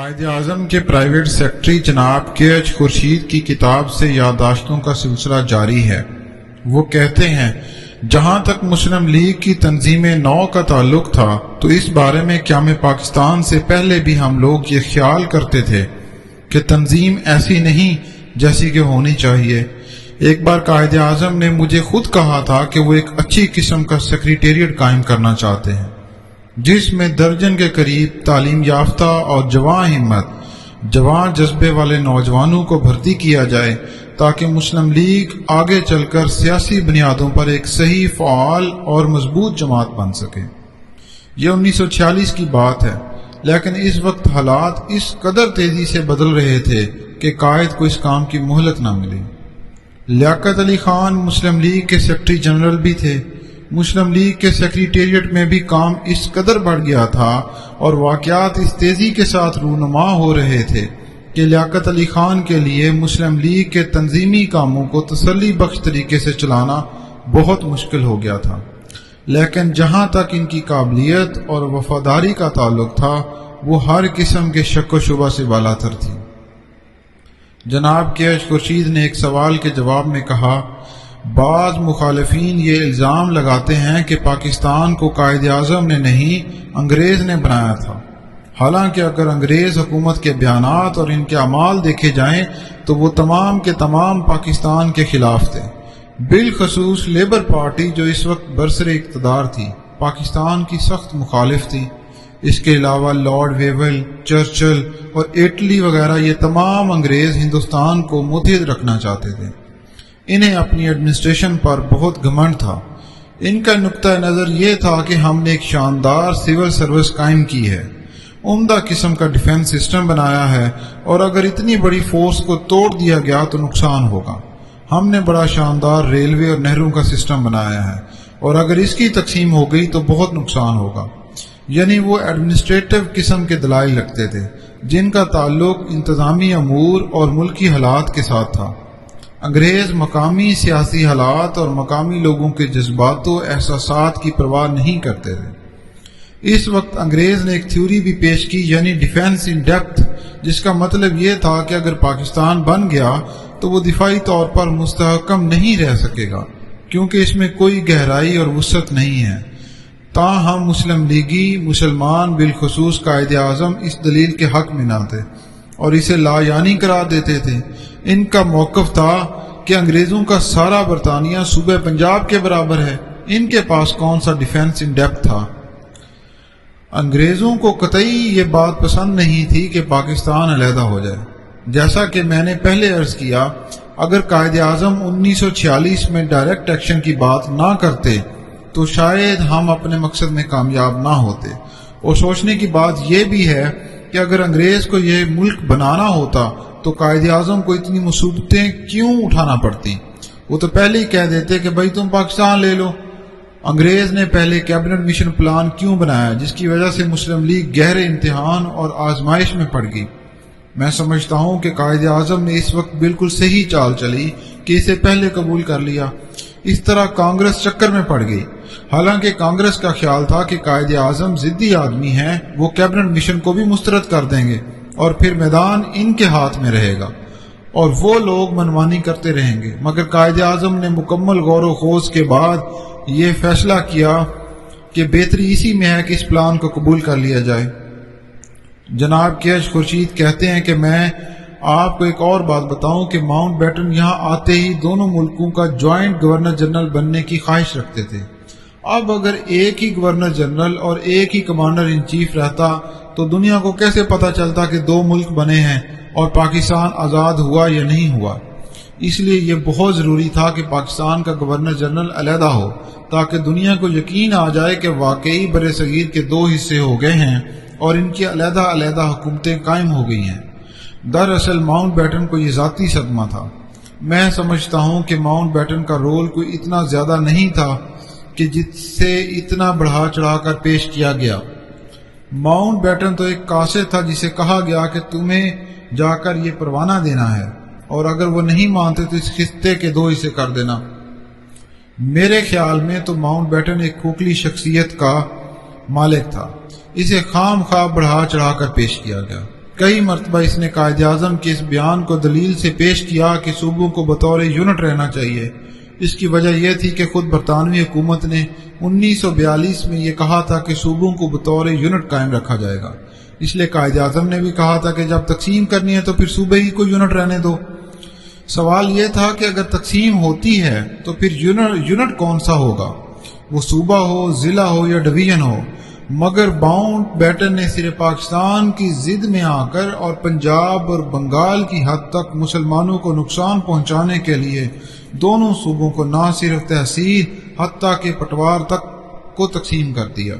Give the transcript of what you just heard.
قائد اعظم کے private secretary جناب کے خورشید کی کتاب سے یادداشتوں کا سلسلہ جاری ہے۔ وہ کہتے ہیں، جہاں تک مسلم لیگ کی تنظیم نو کا تعلق تھا تو اس بارے میں قیام پاکستان سے پہلے بھی ہم لوگ یہ خیال کرتے تھے کہ تنظیم ایسی نہیں جیسی کہ ہونی چاہیے۔ ایک بار قائد اعظم نے مجھے خود کہا تھا کہ وہ ایک اچھی قسم کا سیکریٹریٹ قائم کرنا چاہتے ہیں جس میں درجن کے قریب تعلیم یافتہ اور جوان جذبے والے نوجوانوں کو بھرتی کیا جائے تاکہ مسلم لیگ آگے چل کر سیاسی بنیادوں پر ایک صحیح، فعال اور مضبوط جماعت بن سکے۔ یہ 1946 کی بات ہے، لیکن اس وقت حالات اس قدر تیزی سے بدل رہے تھے کہ قائد کو اس کام کی مہلت نہ ملی۔ لیاقت علی خان مسلم لیگ کے سیکرٹری جنرل بھی تھے۔ مسلم لیگ کے سیکریٹریٹ میں بھی کام اس قدر بڑھ گیا تھا اور واقعات اس تیزی کے ساتھ رونما ہو رہے تھے کہ لیاقت علی خان کے لیے مسلم لیگ کے تنظیمی کاموں کو تسلی بخش طریقے سے چلانا بہت مشکل ہو گیا تھا، لیکن جہاں تک ان کی قابلیت اور وفاداری کا تعلق تھا وہ ہر قسم کے شک و شبہ سے بالا تر تھی۔ جناب کے خورشید نے ایک سوال کے جواب میں کہا، بعض مخالفین یہ الزام لگاتے ہیں کہ پاکستان کو قائد اعظم نے نہیں انگریز نے بنایا تھا، حالانکہ اگر انگریز حکومت کے بیانات اور ان کے اعمال دیکھے جائیں تو وہ تمام کے تمام پاکستان کے خلاف تھے، بالخصوص لیبر پارٹی جو اس وقت برسر اقتدار تھی پاکستان کی سخت مخالف تھی۔ اس کے علاوہ لارڈ ویول، چرچل اور ایٹلی وغیرہ یہ تمام انگریز ہندوستان کو متحد رکھنا چاہتے تھے۔ انہیں اپنی ایڈمنسٹریشن پر بہت گھمنڈ تھا۔ ان کا نقطہ نظر یہ تھا کہ ہم نے ایک شاندار سول سروس قائم کی ہے، عمدہ قسم کا ڈیفنس سسٹم بنایا ہے، اور اگر اتنی بڑی فورس کو توڑ دیا گیا تو نقصان ہوگا۔ ہم نے بڑا شاندار ریلوے اور نہروں کا سسٹم بنایا ہے، اور اگر اس کی تقسیم ہو گئی تو بہت نقصان ہوگا۔ یعنی وہ ایڈمنسٹریٹو قسم کے دلائل رکھتے تھے جن کا تعلق انتظامی امور اور ملکی حالات کے ساتھ تھا۔ انگریز مقامی سیاسی حالات اور مقامی لوگوں کے جذبات و احساسات کی پرواہ نہیں کرتے تھے۔ اس وقت انگریز نے ایک تھیوری بھی پیش کی، یعنی ڈیفنس ان ڈیپتھ، جس کا مطلب یہ تھا کہ اگر پاکستان بن گیا تو وہ دفاعی طور پر مستحکم نہیں رہ سکے گا کیونکہ اس میں کوئی گہرائی اور وسعت نہیں ہے۔ تاہم مسلم لیگی مسلمان بالخصوص قائد اعظم اس دلیل کے حق میں نہ تھے اور اسے لا یعنی قرار دیتے تھے۔ ان کا موقف تھا کہ انگریزوں کا سارا برطانیہ صوبہ پنجاب کے برابر ہے، ان کے پاس کون سا ڈیفنس ان ڈیپتھ تھا۔ انگریزوں کو قطعی یہ بات پسند نہیں تھی کہ پاکستان علیحدہ ہو جائے۔ جیسا کہ میں نے پہلے عرض کیا، اگر قائد اعظم 1946 میں ڈائریکٹ ایکشن کی بات نہ کرتے تو شاید ہم اپنے مقصد میں کامیاب نہ ہوتے۔ اور سوچنے کی بات یہ بھی ہے کہ اگر انگریز کو یہ ملک بنانا ہوتا تو قائد اعظم کو اتنی مصیبتیں کیوں اٹھانا پڑتی؟ وہ تو پہلے ہی کہہ دیتے کہ بھائی تم پاکستان لے لو۔ انگریز نے پہلے کیبنٹ مشن پلان کیوں بنایا جس کی وجہ سے مسلم لیگ گہرے امتحان اور آزمائش میں پڑ گئی؟ میں سمجھتا ہوں کہ قائد اعظم نے اس وقت بالکل صحیح چال چلی کہ اسے پہلے قبول کر لیا۔ اس طرح کانگریس چکر میں پڑ گئی، حالانکہ کانگریس کا خیال تھا کہ قائد اعظم ضدی آدمی ہیں، وہ کیبنٹ مشن کو بھی مسترد کر دیں گے اور پھر میدان ان کے ہاتھ میں رہے گا اور وہ لوگ منمانی کرتے رہیں گے۔ مگر قائد اعظم نے مکمل غور و خوض کے بعد یہ فیصلہ کیا کہ بہتری اسی میں ہے کہ اس پلان کو قبول کر لیا جائے۔ جناب کے خورشید کہتے ہیں کہ میں آپ کو ایک اور بات بتاؤں کہ ماؤنٹ بیٹن یہاں آتے ہی دونوں ملکوں کا جوائنٹ گورنر جنرل بننے کی خواہش رکھتے تھے۔ اب اگر ایک ہی گورنر جنرل اور ایک ہی کمانڈر ان چیف رہتا تو دنیا کو کیسے پتا چلتا کہ دو ملک بنے ہیں اور پاکستان آزاد ہوا یا نہیں ہوا؟ اس لیے یہ بہت ضروری تھا کہ پاکستان کا گورنر جنرل علیحدہ ہو تاکہ دنیا کو یقین آ جائے کہ واقعی بر صغیر کے دو حصے ہو گئے ہیں اور ان کی علیحدہ علیحدہ حکومتیں قائم ہو گئی ہیں۔ دراصل ماؤنٹ بیٹن کو یہ ذاتی صدمہ تھا۔ میں سمجھتا ہوں کہ ماؤنٹ بیٹن کا رول کوئی اتنا زیادہ نہیں تھا کہ جس سے اتنا بڑھا چڑھا کر پیش کیا گیا۔ ماؤنٹ بیٹن تو ایک قاصد تھا جسے کہا گیا کہ تمہیں جا کر یہ پروانہ دینا ہے اور اگر وہ نہیں مانتے تو اس خطے کے دو حصے کر دینا۔ میرے خیال میں تو ماؤنٹ بیٹن ایک کھوکھلی شخصیت کا مالک تھا، اسے خام خواہ بڑھا چڑھا کر پیش کیا گیا۔ کئی مرتبہ اس نے قائد اعظم کے اس بیان کو دلیل سے پیش کیا کہ صوبوں کو بطور یونٹ رہنا چاہیے۔ اس کی وجہ یہ تھی کہ خود برطانوی حکومت نے 1942 میں یہ کہا تھا کہ صوبوں کو بطور یونٹ قائم رکھا جائے گا، اس لیے قائد اعظم نے بھی کہا تھا کہ جب تقسیم کرنی ہے تو پھر صوبے ہی کو یونٹ رہنے دو۔ سوال یہ تھا کہ اگر تقسیم ہوتی ہے تو پھر یونٹ کون سا ہوگا، وہ صوبہ ہو، ضلع ہو یا ڈویژن ہو؟ مگر باؤنٹ بیٹن نے صرف پاکستان کی ضد میں آ کر اور پنجاب اور بنگال کی حد تک مسلمانوں کو نقصان پہنچانے کے لیے دونوں صوبوں کو نہ صرف تحصیل حتیٰ کہ پٹوار تک کو تقسیم کر دیا۔